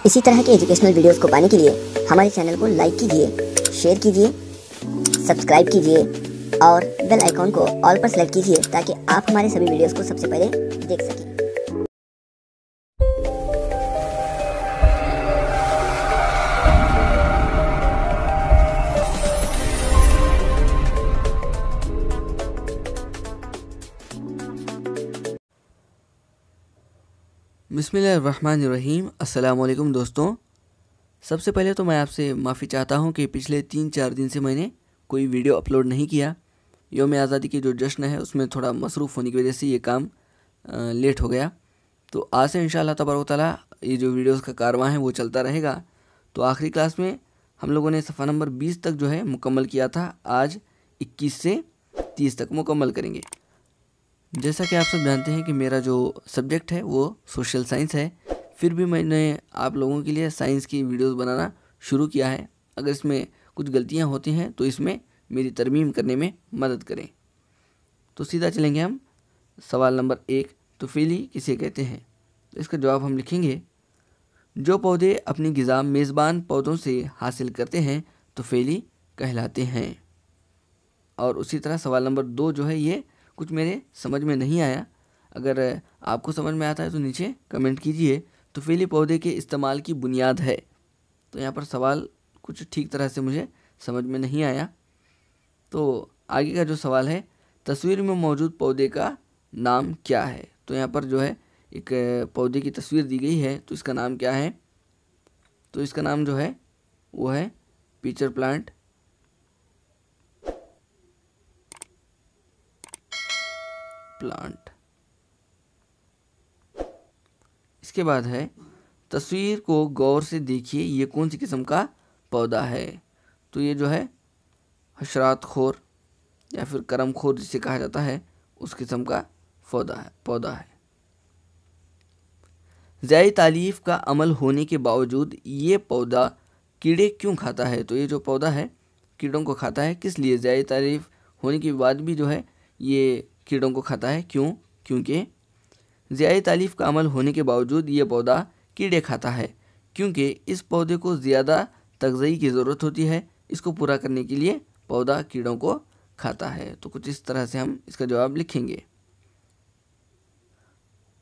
इसी तरह के एजुकेशनल वीडियोस को पाने के लिए हमारे चैनल को लाइक कीजिए, शेयर कीजिए, सब्सक्राइब कीजिए और बेल आइकॉन को ऑल पर सेलेक्ट कीजिए ताकि आप हमारे सभी वीडियोस को सबसे पहले देख सकें। बिस्मिल्लाहिर्रहमानिर्रहीम। अस्सलामुअलैकुम दोस्तों, सबसे पहले तो मैं आपसे माफ़ी चाहता हूं कि पिछले 3-4 दिन से मैंने कोई वीडियो अपलोड नहीं किया। यौम आज़ादी की जो जश्न है उसमें थोड़ा मसरूफ़ होने की वजह से ये काम लेट हो गया। तो आज से इंशाअल्लाह तबारक तआला ये जो वीडियोस का कारवां है वो चलता रहेगा। तो आखिरी क्लास में हम लोगों ने सफ़ा नंबर 20 तक जो है मुकम्मल किया था। आज 21 से 30 तक मुकम्मल करेंगे। जैसा कि आप सब जानते हैं कि मेरा जो सब्जेक्ट है वो सोशल साइंस है, फिर भी मैंने आप लोगों के लिए साइंस की वीडियोस बनाना शुरू किया है। अगर इसमें कुछ गलतियां होती हैं तो इसमें मेरी तरमीम करने में मदद करें। तो सीधा चलेंगे हम सवाल नंबर 1, तुफैली किसे कहते हैं। तो इसका जवाब हम लिखेंगे, जो पौधे अपनी ग़िज़ा मेज़बान पौधों से हासिल करते हैं तुफैली कहलाते हैं। और उसी तरह सवाल नंबर 2 जो है ये कुछ मेरे समझ में नहीं आया, अगर आपको समझ में आता है तो नीचे कमेंट कीजिए। तुफैली पौधे के इस्तेमाल की बुनियाद है। तो यहाँ पर सवाल कुछ ठीक तरह से मुझे समझ में नहीं आया। तो आगे का जो सवाल है, तस्वीर में मौजूद पौधे का नाम क्या है। तो यहाँ पर जो है एक पौधे की तस्वीर दी गई है, तो इसका नाम क्या है। तो इसका नाम जो है वो है पीचर प्लांट। इसके बाद है, तस्वीर को गौर से देखिए, ये कौन सी किस्म का पौधा है। तो ये जो है हशरात खोर या फिर करम खोर जिसे कहा जाता है उस किस्म का पौधा है। ज़ाय तालीफ का अमल होने के बावजूद ये पौधा कीड़े क्यों खाता है। तो ये जो पौधा है कीड़ों को खाता है। किस लिए? ज़ाय तालीफ होने के बाद भी जो है ये कीड़ों को खाता है। क्यों? क्योंकि ज़ियाए तालीफ का अमल होने के बावजूद ये पौधा कीड़े खाता है, क्योंकि इस पौधे को ज़्यादा तग़ज़िया की ज़रूरत होती है। इसको पूरा करने के लिए पौधा कीड़ों को खाता है। तो कुछ इस तरह से हम इसका जवाब लिखेंगे।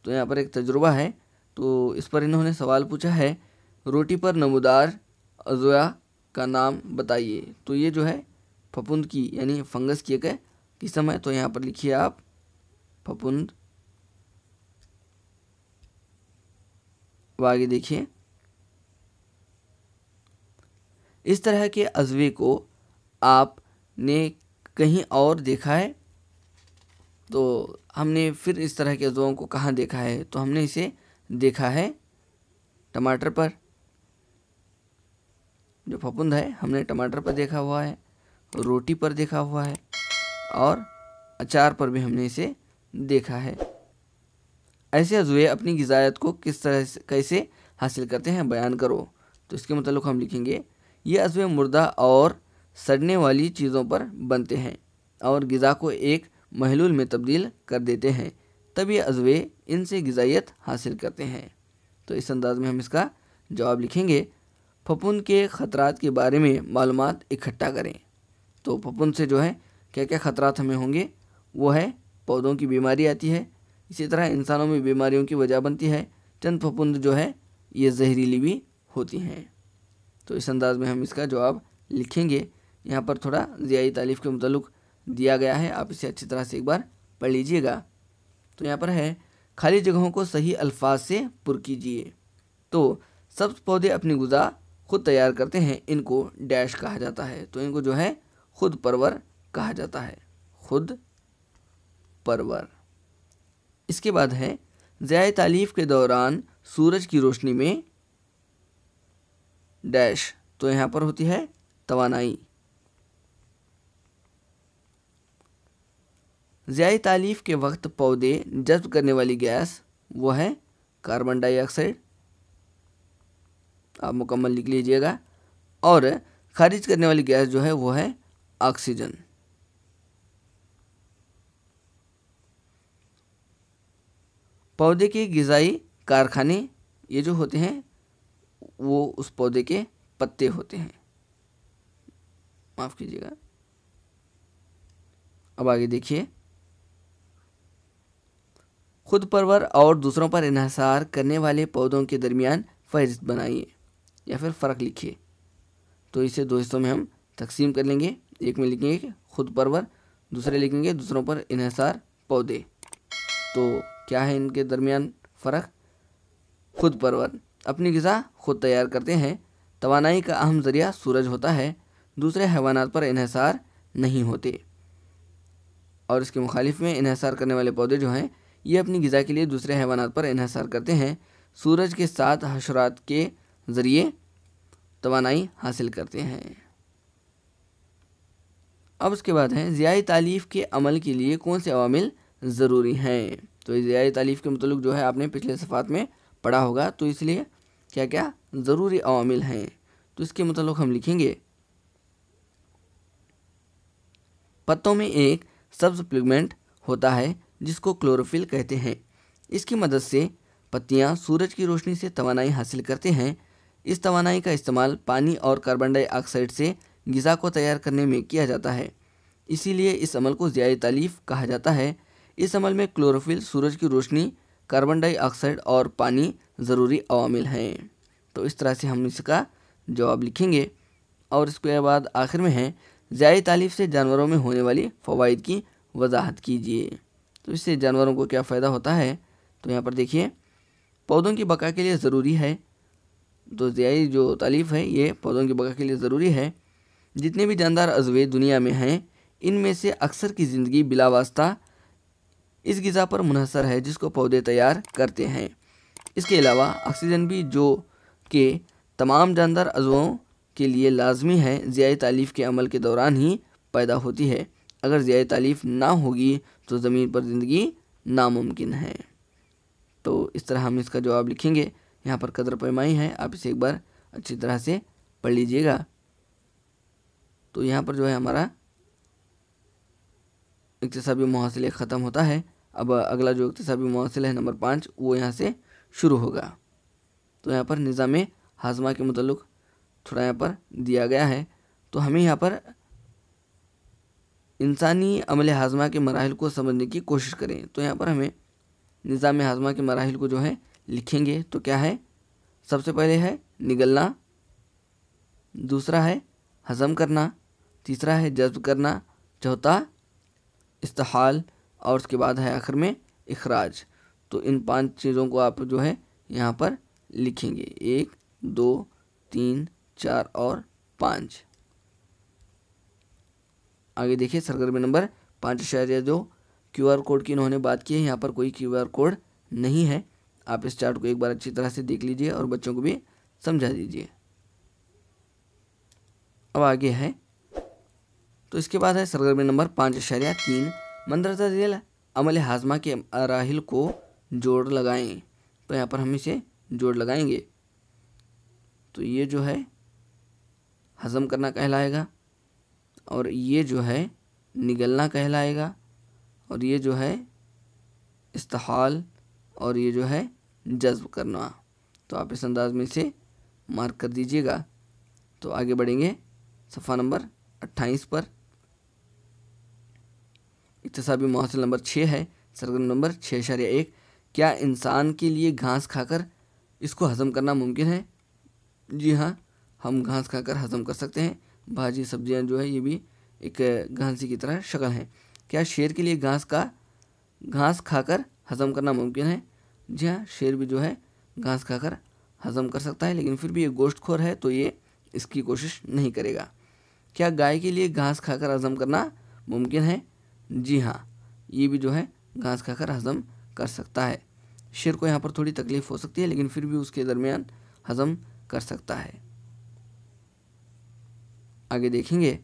तो यहाँ पर एक तजुर्बा है, तो इस पर इन्होंने सवाल पूछा है, रोटी पर नमूदार अज़वा का नाम बताइए। तो ये जो है फफूंद की यानी फंगस की एक किस्म है। तो यहाँ पर लिखिए आप फफूंद। आगे देखिए, इस तरह के अज़वे को आपने कहीं और देखा है। तो हमने फिर इस तरह के अज़वों को कहाँ देखा है। तो हमने इसे देखा है टमाटर पर। जो फफूंद है हमने टमाटर पर देखा हुआ है, रोटी पर देखा हुआ है और अचार पर भी हमने इसे देखा है। ऐसे अज़वे अपनी ग़िज़ायत को किस तरह से कैसे हासिल करते हैं, बयान करो। तो इसके मतलब हम लिखेंगे, ये अज़वे मुर्दा और सड़ने वाली चीज़ों पर बनते हैं और ग़िज़ा को एक महलूल में तब्दील कर देते हैं, तब ये अज़वे इनसे ग़िज़ायत हासिल करते हैं। तो इस अंदाज़ में हम इसका जवाब लिखेंगे, फफूंद के ख़तरात के बारे में मालूमात इकट्ठा करें। तो फफूंद से जो है क्या क्या ख़तरात हमें होंगे, वो है पौधों की बीमारी आती है, इसी तरह इंसानों में बीमारियों की वजह बनती है। चंद फफूंद जो है ये जहरीली भी होती हैं। तो इस अंदाज़ में हम इसका जवाब लिखेंगे। यहाँ पर थोड़ा ज़ियाई तालीफ के मुताल्लिक़ दिया गया है, आप इसे अच्छी तरह से एक बार पढ़ लीजिएगा। तो यहाँ पर है, खाली जगहों को सही अल्फाज से पुर कीजिए। तो सब्ज़ पौधे अपनी ग़िज़ा खुद तैयार करते हैं, इनको डैश कहा जाता है। तो इनको जो है खुद परवर कहा जाता है, खुद परवर। इसके बाद है, ज़ियाए तालीफ के दौरान सूरज की रोशनी में डैश। तो यहाँ पर होती है तवानाई। ज़ियाए तालीफ के वक्त पौधे जज़्ब करने वाली गैस वो है कार्बन डाइऑक्साइड। आप मुकम्मल लिख लीजिएगा। और खारिज करने वाली गैस जो है वो है ऑक्सीजन। पौधे के ग़िज़ाई कारखाने ये जो होते हैं वो उस पौधे के पत्ते होते हैं। माफ़ कीजिएगा। अब आगे देखिए, खुद परवर और दूसरों पर इन्हिसार करने वाले पौधों के दरमियान फहरिस्त बनाइए या फिर फ़र्क लिखिए। तो इसे दो हिस्सों में हम तकसीम कर लेंगे। एक में लिखेंगे खुद परवर, दूसरे लिखेंगे दूसरों पर इन्हिसार पौधे। तो क्या है इनके दरमियान फ़र्क? खुद परवर अपनी ग़िज़ा खुद तैयार करते हैं, तवानाई का अहम ज़रिया सूरज होता है, दूसरे हैवानात पर इन्हिसार नहीं होते। और इसके मुखालिफ में इन्हिसार करने वाले पौधे जो हैं ये अपनी ग़िज़ा के लिए दूसरे हैवानात पर इन्हिसार करते हैं, सूरज के साथ हशरात के ज़रिए तवानाई हासिल करते हैं। अब उसके बाद है ज़ियाई तालीफ़ के अमल के लिए कौन से अवामिल ज़रूरी हैं। तो ज़ियाई तालीफ़ के मतलब जो है आपने पिछले सफ़ात में पढ़ा होगा, तो इसलिए क्या क्या ज़रूरी अवामिल हैं। तो इसके मतलब हम लिखेंगे, पत्तों में एक सब्ज़ पिगमेंट होता है जिसको क्लोरोफिल कहते हैं। इसकी मदद से पत्तियां सूरज की रोशनी से तवानाई हासिल करते हैं। इस तवानाई का इस्तेमाल पानी और कार्बन डाइऑक्साइड से ग़िज़ा को तैयार करने में किया जाता है, इसीलिए इस अमल को ज़ियाई तालीफ़ कहा जाता है। इस अमल में क्लोरोफिल, सूरज की रोशनी, कार्बन डाइऑक्साइड और पानी ज़रूरी अवामिल हैं। तो इस तरह से हम इसका जवाब लिखेंगे। और इसके बाद आखिर में है ज़ियाई तालीफ़ से जानवरों में होने वाली फ़वाइद की वजाहत कीजिए। तो इससे जानवरों को क्या फ़ायदा होता है। तो यहाँ पर देखिए, पौधों की बका के लिए ज़रूरी है। तो ज़ियाई जो तालीफ़ है ये पौधों की बका के लिए ज़रूरी है। जितने भी जानदार अज़वे दुनिया में हैं इनमें से अक्सर की ज़िंदगी बिला वास्ता इस ग़िज़ा पर मुनहसर है जिसको पौधे तैयार करते हैं। इसके अलावा ऑक्सीजन भी जो कि तमाम जानदार अज़वों के लिए लाजमी है, ज़ियाई तालीफ़ के अमल के दौरान ही पैदा होती है। अगर ज़ियाई तालीफ़ ना होगी तो ज़मीन पर ज़िंदगी नामुमकिन है। तो इस तरह हम इसका जवाब लिखेंगे। यहाँ पर कदर पैमाई है, आप इसे एक बार अच्छी तरह से पढ़ लीजिएगा। तो यहाँ पर जो है हमारा इक्तिसाबी मुहासिले ख़त्म होता है। अब अगला जो इक्तिसाबी मुहासिला है नंबर 5, वो यहाँ से शुरू होगा। तो यहाँ पर निज़ाम हाज़मा के मुताल्लिक़ थोड़ा यहाँ पर दिया गया है। तो हमें यहाँ पर इंसानी अमल हाज़मा के मराहिल को समझने की कोशिश करें। तो यहाँ पर हमें निज़ाम हाज़मा के मराहिल को जो है लिखेंगे। तो क्या है, सबसे पहले है निगलना, दूसरा है हज़म करना, तीसरा है जज़्ब करना, चौथा इस्तिहाल और उसके बाद है आखिर में इखराज। तो इन 5 चीज़ों को आप जो है यहाँ पर लिखेंगे, 1, 2, 3, 4 और 5। आगे देखिए सरगर्मी नंबर 5 जो QR कोड की इन्होंने बात की है, यहाँ पर कोई QR कोड नहीं है। आप इस चार्ट को एक बार अच्छी तरह से देख लीजिए और बच्चों को भी समझा दीजिए। अब आगे है, तो इसके बाद है सरगर्मी नंबर 5.3 मंदरजा झेल अमल हाज़मा के मराहिल को जोड़ लगाएं। तो यहाँ पर हम इसे जोड़ लगाएंगे। तो ये जो है हज़म करना कहलाएगा, और ये जो है निगलना कहलाएगा, और ये जो है इस्तिहाल, और ये जो है जज़्ब करना। तो आप इस अंदाज में इसे मार्क कर दीजिएगा। तो आगे बढ़ेंगे सफ़ा नंबर 28 पर। इक्तिसाबी मुहासिल नंबर 6 है, सरगर्म नंबर 6.1 क्या इंसान के लिए घास खाकर इसको हज़म करना मुमकिन है। जी हाँ, हम घास खाकर हज़म कर सकते हैं। भाजी सब्जियां जो है ये भी एक घांसी की तरह शक्ल है। क्या शेर के लिए घास खाकर हज़म करना मुमकिन है। जी हाँ, शेर भी जो है घास खाकर हज़म कर सकता है, लेकिन फिर भी ये गोश्तखोर है तो ये इसकी कोशिश नहीं करेगा। क्या गाय के लिए घास खाकर हज़म करना मुमकिन है। जी हाँ, ये भी जो है घास खाकर हज़म कर सकता है। शेर को यहाँ पर थोड़ी तकलीफ़ हो सकती है, लेकिन फिर भी उसके दरमियान हज़म कर सकता है। आगे देखेंगे,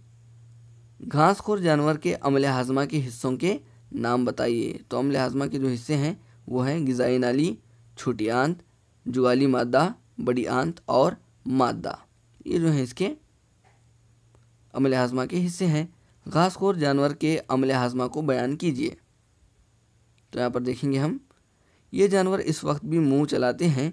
घासखोर जानवर के अमले हाज़मा के हिस्सों के नाम बताइए। तो अमले हाज़मा के जो हिस्से हैं वो हैं ग़िज़ाई नाली, छोटी आंत, जुगाली मादा, बड़ी आंत और मादा। ये जो हैं इसके अमले हाज़मा के हिस्से हैं। घासखोर जानवर के अमले हाज़मा को बयान कीजिए। तो यहाँ पर देखेंगे हम, ये जानवर इस वक्त भी मुंह चलाते हैं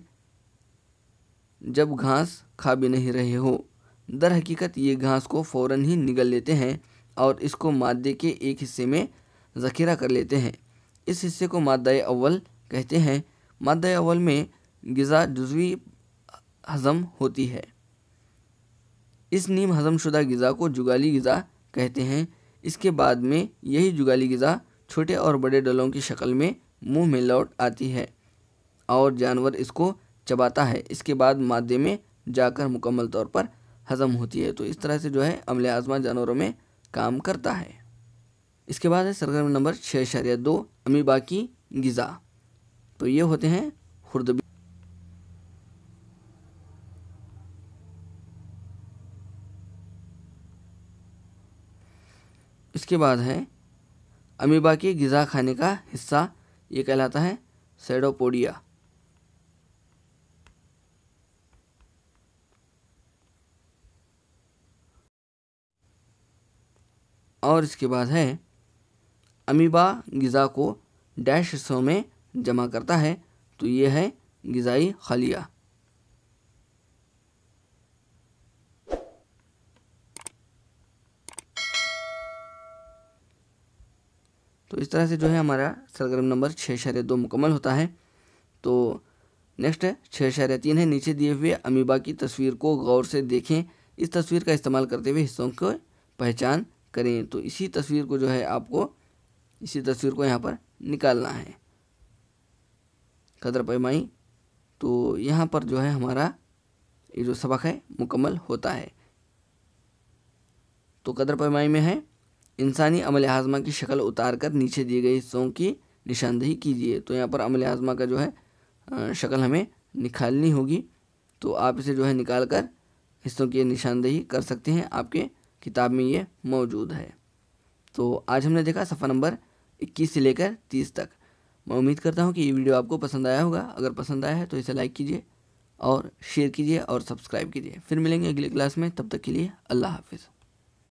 जब घास खा भी नहीं रहे हो। दर हकीकत ये घास को फ़ौरन ही निगल लेते हैं और इसको मादे के एक हिस्से में ज़ख़ीरा कर लेते हैं। इस हिस्से को मादा अव्वल कहते हैं। मादा अव्वल में ग़िज़ा जुज़वी हज़म होती है। इस नीम हज़मशुदा ग़िज़ा को जुगाली ग़िज़ा कहते हैं। इसके बाद में यही जुगाली ग़िज़ा छोटे और बड़े डलों की शक्ल में मुंह में लौट आती है और जानवर इसको चबाता है। इसके बाद मादे में जाकर मुकम्मल तौर पर हज़म होती है। तो इस तरह से जो है अमले आज़मा जानवरों में काम करता है। इसके बाद है सरगर्म नंबर 6.2 अमीबा की ग़िज़ा। तो ये होते हैं खुर्दबी। इसके बाद है अमीबा की ग़िज़ा खाने का हिस्सा, ये कहलाता है सेडोपोडिया। और इसके बाद है अमीबा ग़िज़ा को डैश हिस्सों में जमा करता है। तो ये है ग़िज़ाई खलिया। तो इस तरह से जो है हमारा सरगर्म नंबर 6.2 मुकम्मल होता है। तो नेक्स्ट है 6.3 है। नीचे दिए हुए अमीबा की तस्वीर को गौर से देखें। इस तस्वीर का इस्तेमाल करते हुए हिस्सों को पहचान करें। तो इसी तस्वीर को जो है आपको यहाँ पर निकालना है। कदर पैमाई। तो यहाँ पर जो है हमारा ये जो सबक है मुकम्मल होता है। तो कदर पैमाई में है इंसानी अमल हाज़मा की शक्ल उतार कर नीचे दिए गए हिस्सों की निशानदेही कीजिए। तो यहाँ पर अमल हाज़मा का जो है शक्ल हमें निकालनी होगी। तो आप इसे जो है निकाल कर हिस्सों की निशानदेही कर सकते हैं। आपके किताब में ये मौजूद है। तो आज हमने देखा सफ़ा नंबर 21 से लेकर 30 तक। मैं उम्मीद करता हूँ कि ये वीडियो आपको पसंद आया होगा। अगर पसंद आया है तो इसे लाइक कीजिए और शेयर कीजिए और सब्सक्राइब कीजिए। फिर मिलेंगे अगली क्लास में। तब तक के लिए अल्लाह हाफ़िज़।